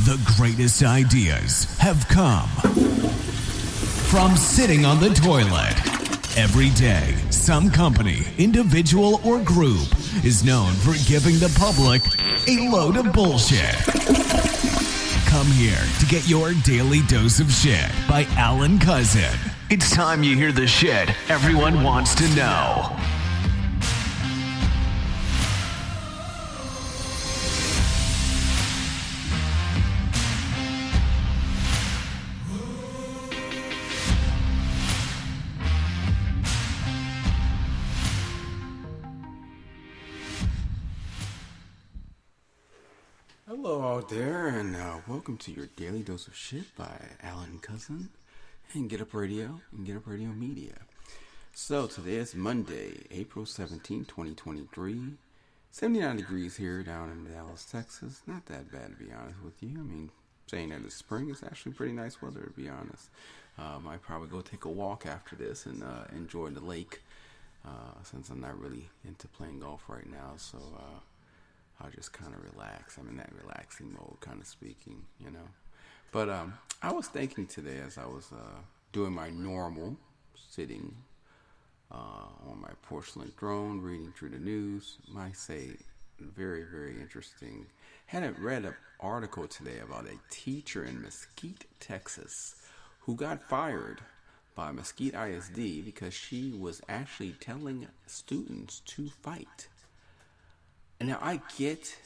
The greatest ideas have come from sitting on the toilet. Every day, some company, individual, or group is known for giving the public a load of bullshit. Come here to get your daily dose of shit by Alan Cousin. It's time you hear the shit everyone wants to know. Hello out there, and welcome to your Daily Dose of Shit by Alan Cousin and Get Up Radio and Get Up Radio Media. So today is Monday, April 17, 2023. 79 degrees here down in Dallas, Texas. Not that bad, to be honest with you. I mean, saying that it's spring, it's actually pretty nice weather, to be honest. Might probably go take a walk after this and enjoy the lake, since I'm not really into playing golf right now, so I'll just kind of relax. I'm in that relaxing mode, kind of speaking, you know. But I was thinking today as I was doing my normal sitting on my porcelain throne, reading through the news. Might say very, very interesting. Hadn't read an article today about a teacher in Mesquite, Texas, who got fired by Mesquite ISD because she was actually telling students to fight. And now I get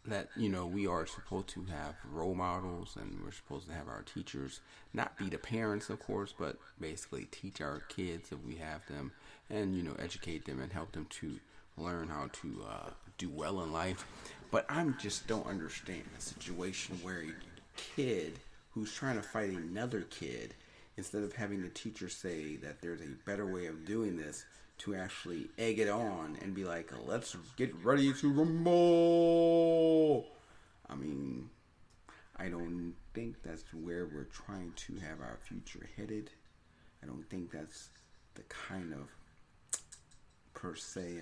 that, you know, we are supposed to have role models and we're supposed to have our teachers not be the parents, of course, but basically teach our kids if we have them and, you know, educate them and help them to learn how to do well in life. But I just don't understand a situation where a kid who's trying to fight another kid, instead of having the teacher say that there's a better way of doing this, to actually egg it on and be like, let's get ready to rumble. I mean, I don't think that's where we're trying to have our future headed. I don't think that's the kind of, per se,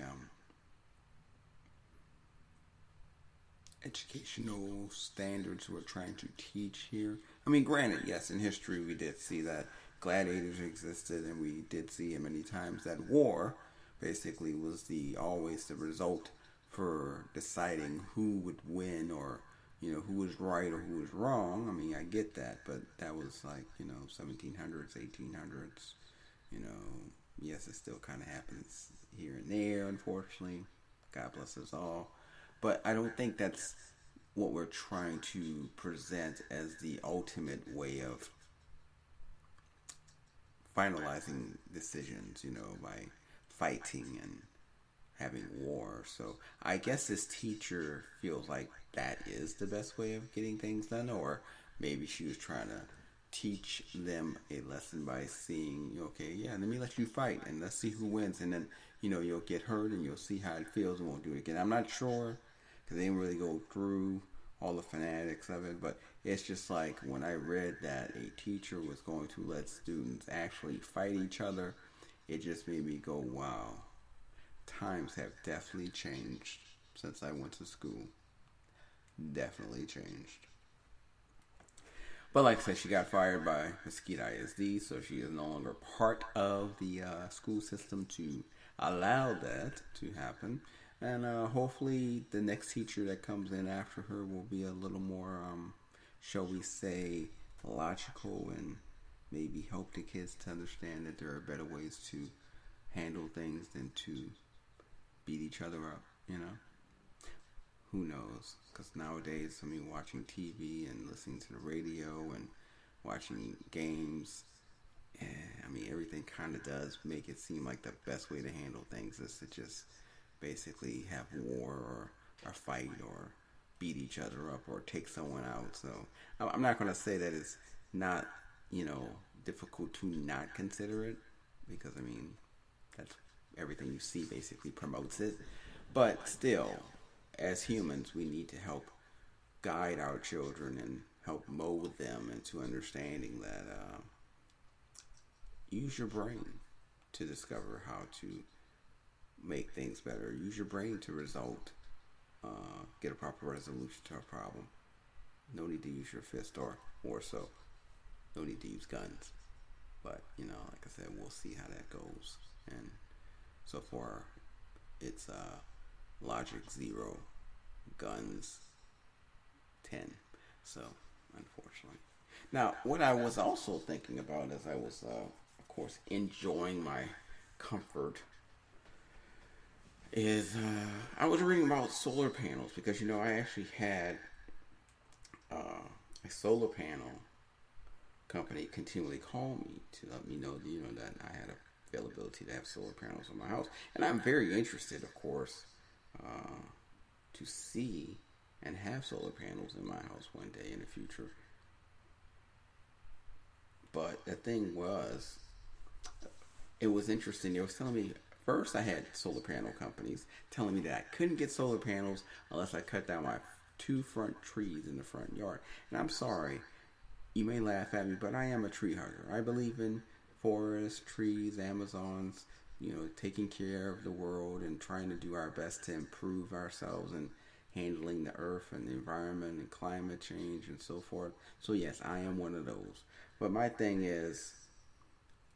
educational standards we're trying to teach here. I mean, granted, yes, in history we did see that gladiators existed, and we did see many times that war basically was always the result for deciding who would win, or, you know, who was right or who was wrong. I mean, I get that, but that was like, you know, 1700s, 1800s, you know. Yes, it still kind of happens here and there, unfortunately. God bless us all. But I don't think that's what we're trying to present as the ultimate way of finalizing decisions, you know, by fighting and having war. So I guess this teacher feels like that is the best way of getting things done, or maybe she was trying to teach them a lesson by seeing, okay, yeah, let me let you fight and let's see who wins, and then, you know, you'll get hurt and you'll see how it feels and won't do it again. I'm not sure, because they didn't really go through all the fanatics of it, but it's just like when I read that a teacher was going to let students actually fight each other, it just made me go, wow, times have definitely changed since I went to school. Definitely changed. But like I said, she got fired by Mesquite ISD, so she is no longer part of the school system to allow that to happen. And hopefully the next teacher that comes in after her will be a little more, shall we say, logical, and maybe help the kids to understand that there are better ways to handle things than to beat each other up, you know? Who knows? Because nowadays, I mean, watching TV and listening to the radio and watching games, I mean, everything kind of does make it seem like the best way to handle things is to just basically have war or fight or beat each other up or take someone out. So I'm not going to say that it's not, you know, difficult to not consider it, because I mean, that's everything you see basically promotes it. But still, as humans, we need to help guide our children and help mold them into understanding that use your brain to discover how to make things better. Use your brain to get a proper resolution to a problem. no need to use your fist, or more so, no need to use guns. But like I said, we'll see how that goes. And so far, it's logic 0, guns 10. So unfortunately, now what I was also thinking about as I was, of course, enjoying my comfort is I was reading about solar panels because I actually had a solar panel company continually call me to let me know that I had availability to have solar panels on my house, and I'm very interested, of course, to see and have solar panels in my house one day in the future. But the thing was, it was interesting. They was telling me first I had solar panel companies telling me that I couldn't get solar panels unless I cut down my 2 front trees in the front yard. And I'm sorry, you may laugh at me, but I am a tree hugger. I believe in forests, trees, Amazons, taking care of the world and trying to do our best to improve ourselves and handling the earth and the environment and climate change and so forth. So yes, I am one of those. But my thing is,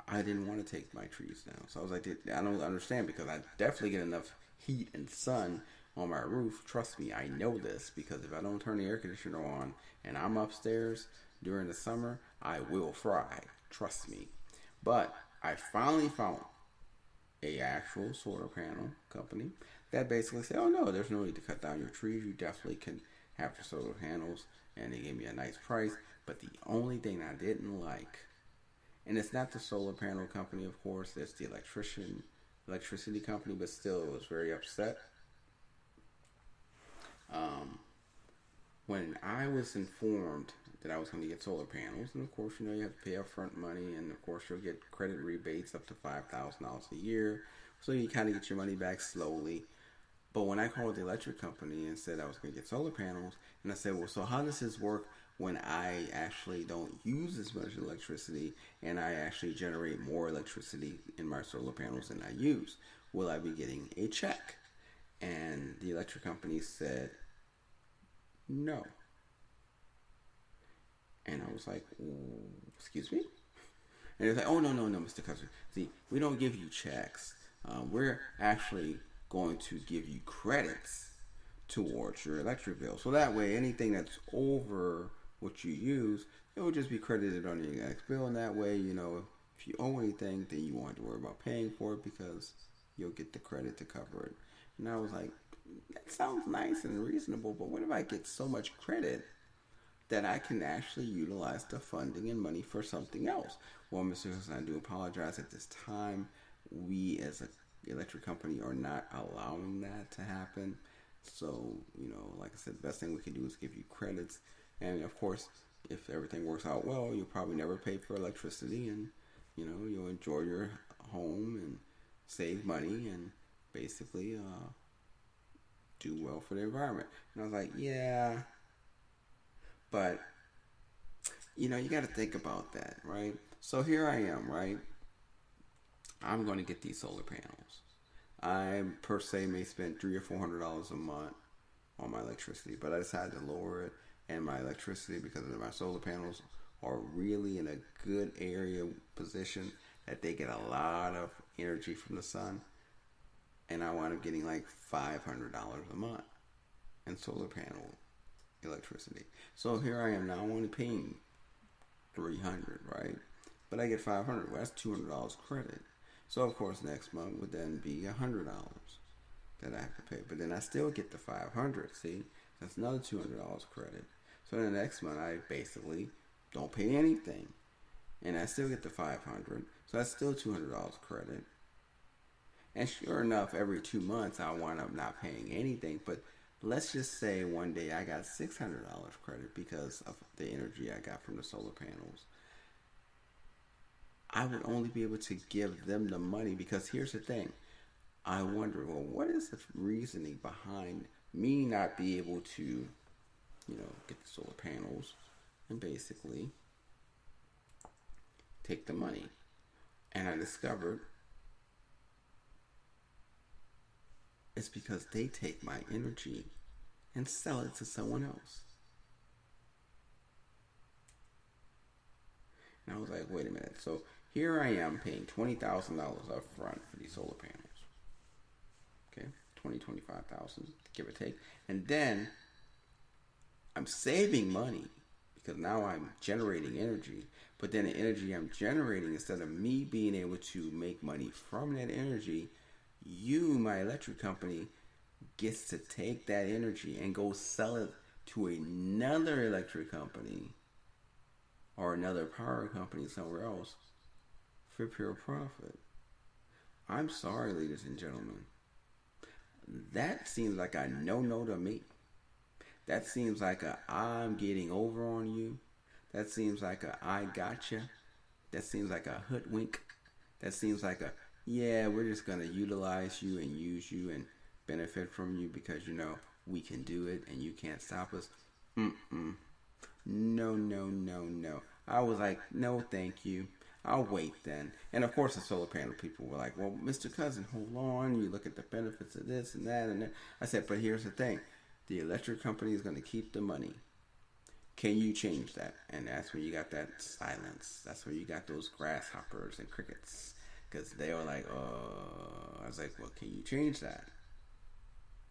I didn't want to take my trees down. So I was like, I don't understand, because I definitely get enough heat and sun on my roof. Trust me, I know this, because if I don't turn the air conditioner on and I'm upstairs during the summer, I will fry. Trust me. But I finally found a actual solar panel company that basically said, oh no, there's no need to cut down your trees. You definitely can have the solar panels. And they gave me a nice price. But the only thing I didn't like, and it's not the solar panel company, of course, it's the electricity company, but still, it was very upset. When I was informed that I was going to get solar panels, and of course, you have to pay upfront money, and of course, you'll get credit rebates up to $5,000 a year, so you kind of get your money back slowly. But when I called the electric company and said I was going to get solar panels, and I said, well, so how does this work when I actually don't use as much electricity and I actually generate more electricity in my solar panels than I use? Will I be getting a check? And the electric company said, no. And I was like, excuse me? And they're like, oh, no, Mr. Custer. See, we don't give you checks. We're actually going to give you credits towards your electric bill. So that way, anything that's over what you use, it will just be credited on your next bill. And that way, if you owe anything, then you won't have to worry about paying for it, because you'll get the credit to cover it. And I was like, that sounds nice and reasonable, but what if I get so much credit that I can actually utilize the funding and money for something else? Well, Mr. Hudson, I do apologize. At this time, we as an electric company are not allowing that to happen. So, like I said, the best thing we can do is give you credits. And of course, if everything works out well, you'll probably never pay for electricity, and you'll enjoy your home and save money and basically do well for the environment. And I was like, yeah, but you got to think about that, right? So here I am, right? I'm going to get these solar panels. I per se may spend $300 or $400 a month on my electricity, but I decided to lower it. And my electricity, because of my solar panels, are really in a good area position that they get a lot of energy from the sun. And I wound up getting like $500 a month in solar panel electricity. So here I am now, I'm only paying $300, right? But I get $500. Well, that's $200 credit. So of course next month would then be $100 that I have to pay. But then I still get the $500. See, that's another $200 credit. So the next month I basically don't pay anything, and I still get the $500. So that's still $200 credit. And sure enough, every 2 months I wind up not paying anything. But let's just say one day I got $600 credit because of the energy I got from the solar panels. I would only be able to give them the money, because here's the thing. I wonder, well, what is the reasoning behind me not be able to, get the solar panels and basically take the money? And I discovered it's because they take my energy and sell it to someone else. And I was like, wait a minute. So here I am paying $20,000 up front for these solar panels. Okay, 25,000, give or take. And then I'm saving money because now I'm generating energy. But then the energy I'm generating, instead of me being able to make money from that energy, you, my electric company, gets to take that energy and go sell it to another electric company or another power company somewhere else for pure profit. I'm sorry, ladies and gentlemen. That seems like a no-no to me. That seems like a I'm getting over on you. That seems like a I gotcha. That seems like a hoodwink. That seems like a, yeah, we're just going to utilize you and use you and benefit from you because, we can do it and you can't stop us. No, no, no, no. I was like, no, thank you. I'll wait then. And of course the solar panel people were like, well, Mr. Cousin, hold on. You look at the benefits of this and that and that. I said, but here's the thing. The electric company is going to keep the money. Can you change that? And that's where you got that silence. That's where you got those grasshoppers and crickets. Because they were like, I was like, well, can you change that?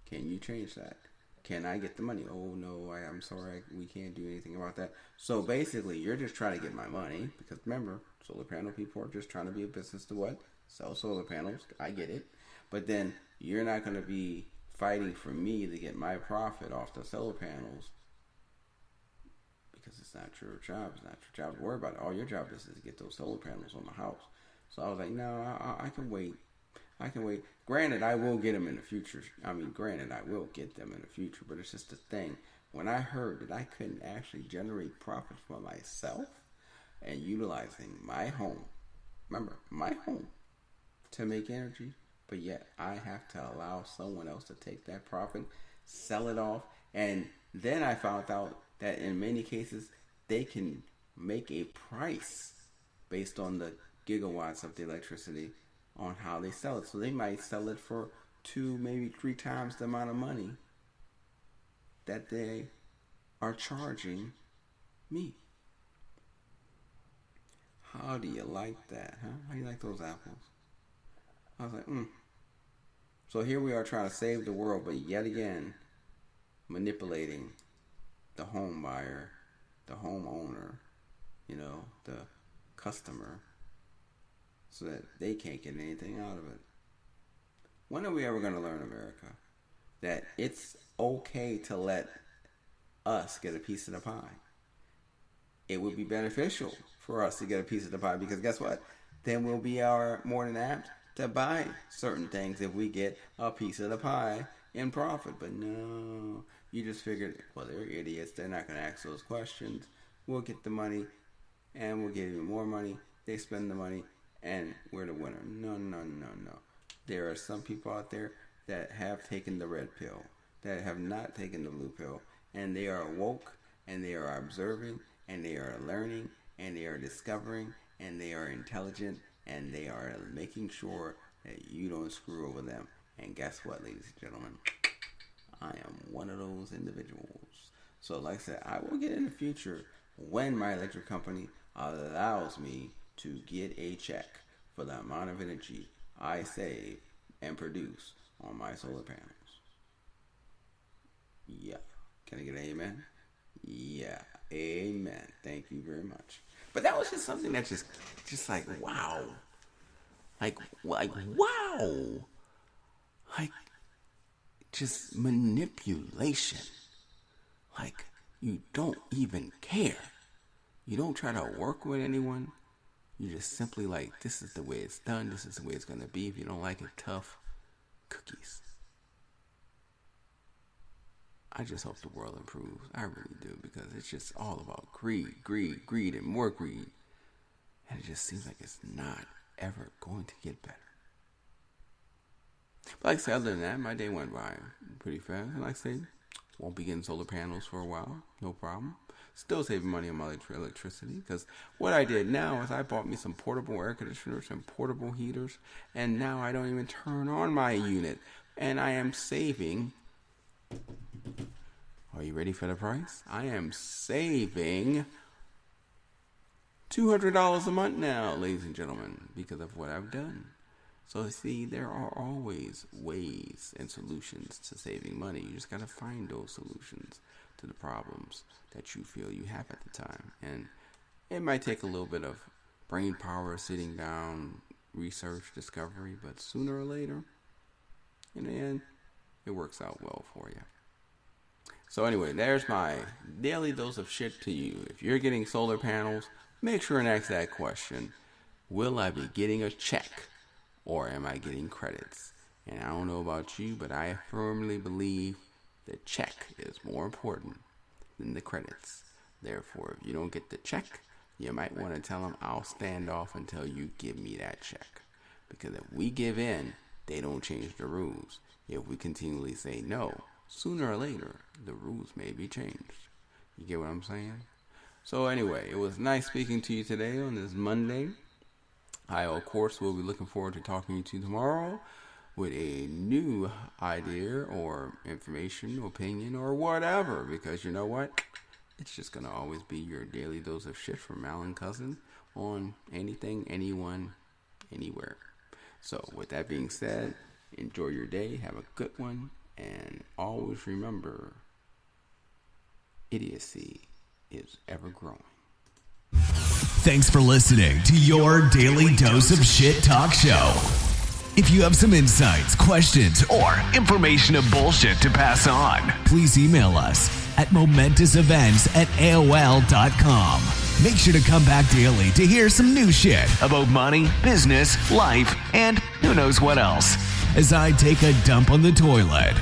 Can you change that? Can I get the money? Oh, no, I'm sorry. We can't do anything about that. So basically, you're just trying to get my money. Because remember, solar panel people are just trying to be a business to what? Sell solar panels. I get it. But then you're not going to be fighting for me to get my profit off the solar panels. Because it's not your job. It's not your job to worry about it. All your job is to get those solar panels on the house. So I was like, no, I can wait. I can wait. Granted, I will get them in the future. I will get them in the future. But it's just the thing. When I heard that I couldn't actually generate profit for myself and utilizing my home, remember, my home, to make energy, but yet I have to allow someone else to take that profit, sell it off, and then I found out that in many cases, they can make a price based on the gigawatts of the electricity on how they sell it. So they might sell it for 2, maybe 3 times the amount of money that they are charging me. How do you like that, huh? How do you like those apples? I was like, So here we are trying to save the world, but yet again, manipulating the home buyer, the homeowner, the customer, so that they can't get anything out of it. When are we ever going to learn, America, that it's okay to let us get a piece of the pie? It would be beneficial for us to get a piece of the pie because guess what? Then we'll be more than apt to buy certain things if we get a piece of the pie in profit. But no, you just figured, well, they're idiots. They're not going to ask those questions. We'll get the money and we'll get even more money. They spend the money and we're the winner. No, no, no, no. There are some people out there that have taken the red pill, that have not taken the blue pill, and they are woke, and they are observing, and they are learning, and they are discovering, and they are intelligent, and they are making sure that you don't screw over them. And guess what, ladies and gentlemen? I am one of those individuals. So like I said, I will get in the future when my electric company allows me to get a check for the amount of energy I save and produce on my solar panels. Yeah. Can I get an amen? Yeah. Amen. Thank you very much. But that was just something that just like, wow. Like, wow. Like, just manipulation. Like, you don't even care. You don't try to work with anyone. You just simply like, this is the way it's done. This is the way it's going to be. If you don't like it, tough cookies. I just hope the world improves. I really do, because it's just all about greed, greed, greed, and more greed. And it just seems like it's not ever going to get better. But like I said, other than that, my day went by pretty fast. And like I said, won't be getting solar panels for a while. No problem. Still saving money on my electricity, because what I did now is I bought me some portable air conditioners and portable heaters, and now I don't even turn on my unit, and I am saving. Are you ready for the price? I am saving $200 a month now, ladies and gentlemen, because of what I've done. So see, there are always ways and solutions to saving money. You just got to find those solutions to the problems that you feel you have at the time. And it might take a little bit of brain power, sitting down, research, discovery, but sooner or later, in the end, it works out well for you. So anyway, there's my daily dose of shit to you. If you're getting solar panels, make sure and ask that question. Will I be getting a check or am I getting credits? And I don't know about you, but I firmly believe the check is more important than the credits. Therefore, if you don't get the check, you might want to tell them, I'll stand off until you give me that check. Because if we give in, they don't change the rules. If we continually say no, sooner or later, the rules may be changed. You get what I'm saying? So anyway, it was nice speaking to you today on this Monday. I, of course, will be looking forward to talking to you tomorrow with a new idea or information, opinion, or whatever. Because you know what? It's just going to always be your daily dose of shit from Alan Cousin on anything, anyone, anywhere. So with that being said, enjoy your day. Have a good one. And always remember, idiocy is ever growing. Thanks for listening to your Daily Dose of Shit Talk Show. If you have some insights, questions, or information of bullshit to pass on, please email us at momentousevents@aol.com. Make sure to come back daily to hear some new shit about money, business, life, and who knows what else as I take a dump on the toilet.